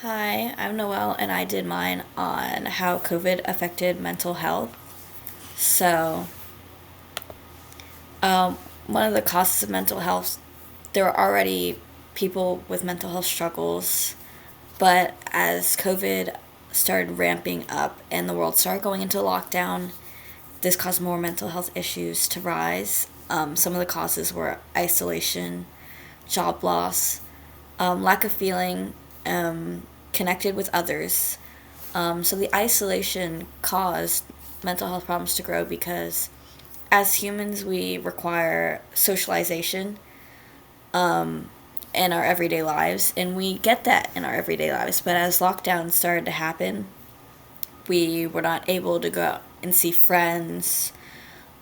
Hi, I'm Noelle, and I did mine on how COVID affected mental health. So, one of the causes of mental health, there were already people with mental health struggles, but as COVID started ramping up and the world started going into lockdown, this caused more mental health issues to rise. Some of the causes were isolation, job loss, lack of feeling connected with others. So the isolation caused mental health problems to grow because as humans we require socialization in our everyday lives, and we get that in our everyday lives. But as lockdown started to happen, we were not able to go out and see friends,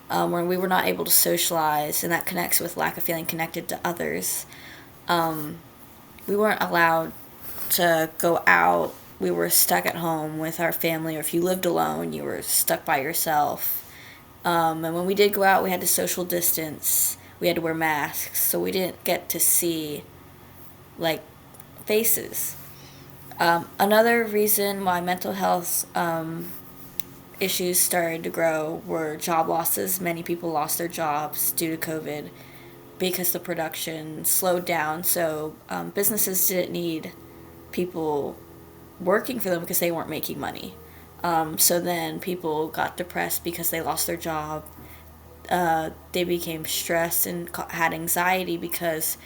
where we were not able to socialize, and that connects with lack of feeling connected to others. We weren't allowed to go out. We were stuck at home with our family, or if you lived alone, you were stuck by yourself. And when we did go out, we had to social distance. We had to wear masks, so we didn't get to see like faces. Another reason why mental health issues started to grow were job losses. Many people lost their jobs due to COVID because the production slowed down. So businesses didn't need people working for them because they weren't making money. So then people got depressed because they lost their job. They became stressed and had anxiety because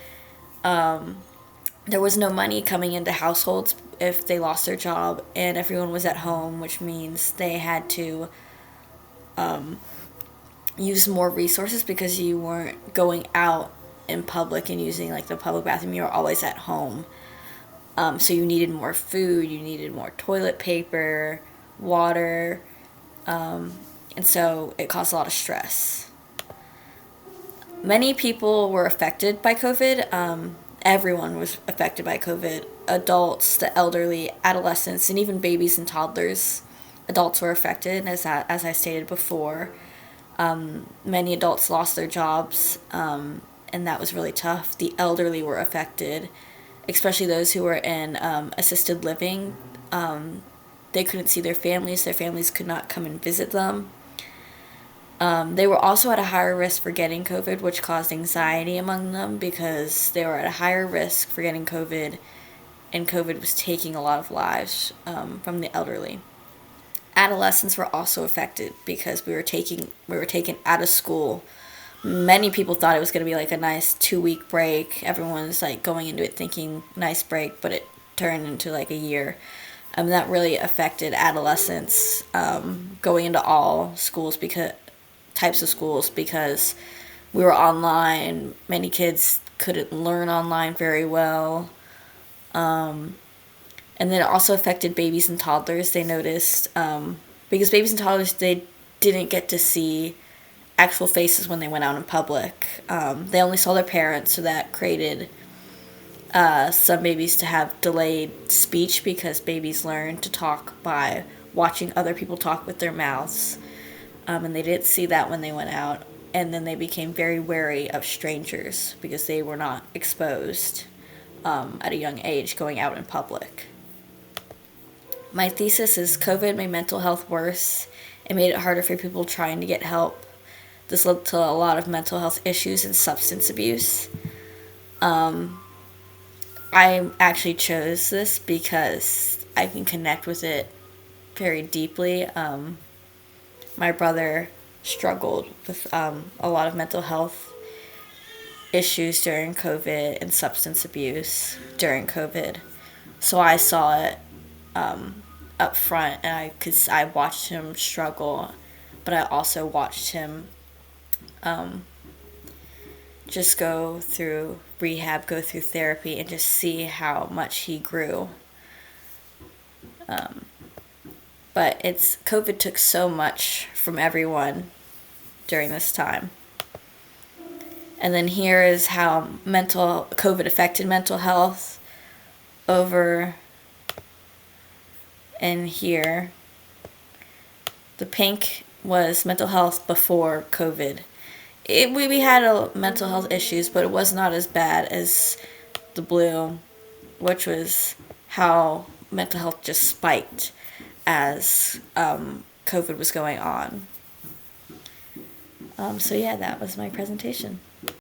there was no money coming into households if they lost their job, and everyone was at home, which means they had to use more resources because you weren't going out in public and using like the public bathroom. You were always at home. So you needed more food, you needed more toilet paper, water, and so it caused a lot of stress. Many people were affected by COVID. Everyone was affected by COVID. Adults, the elderly, adolescents, and even babies and toddlers. Adults were affected, as I stated before. Many adults lost their jobs, and that was really tough. The elderly were affected, especially those who were in assisted living. They couldn't see their families. Their families could not come and visit them. They were also at a higher risk for getting COVID, which caused anxiety among them because they were at a higher risk for getting COVID, and COVID was taking a lot of lives from the elderly. Adolescents were also affected because we were taken out of school. Many people thought it was going to be like a nice 2 week break. Everyone was like going into it thinking nice break, but it turned into like a year. That really affected adolescents going into all schools because types of schools because we were online. Many kids couldn't learn online very well. And then it also affected babies and toddlers. They noticed because babies and toddlers, they didn't get to see actual faces when they went out in public. They only saw their parents, so that created some babies to have delayed speech because babies learn to talk by watching other people talk with their mouths. And they didn't see that when they went out. And then they became very wary of strangers because they were not exposed at a young age going out in public. My thesis is COVID made mental health worse. It made it harder for people trying to get help. This led to a lot of mental health issues and substance abuse. I actually chose this because I can connect with it very deeply. My brother struggled with a lot of mental health issues during COVID and substance abuse during COVID. So I saw it up front, and I watched him struggle, but I also watched him just go through rehab, go through therapy, and just see how much he grew. But it's COVID took so much from everyone during this time. And then here is how mental COVID affected mental health over in here. The pink was mental health before COVID. We had mental health issues, but it was not as bad as the blue, which was how mental health just spiked as COVID was going on. So yeah, that was my presentation.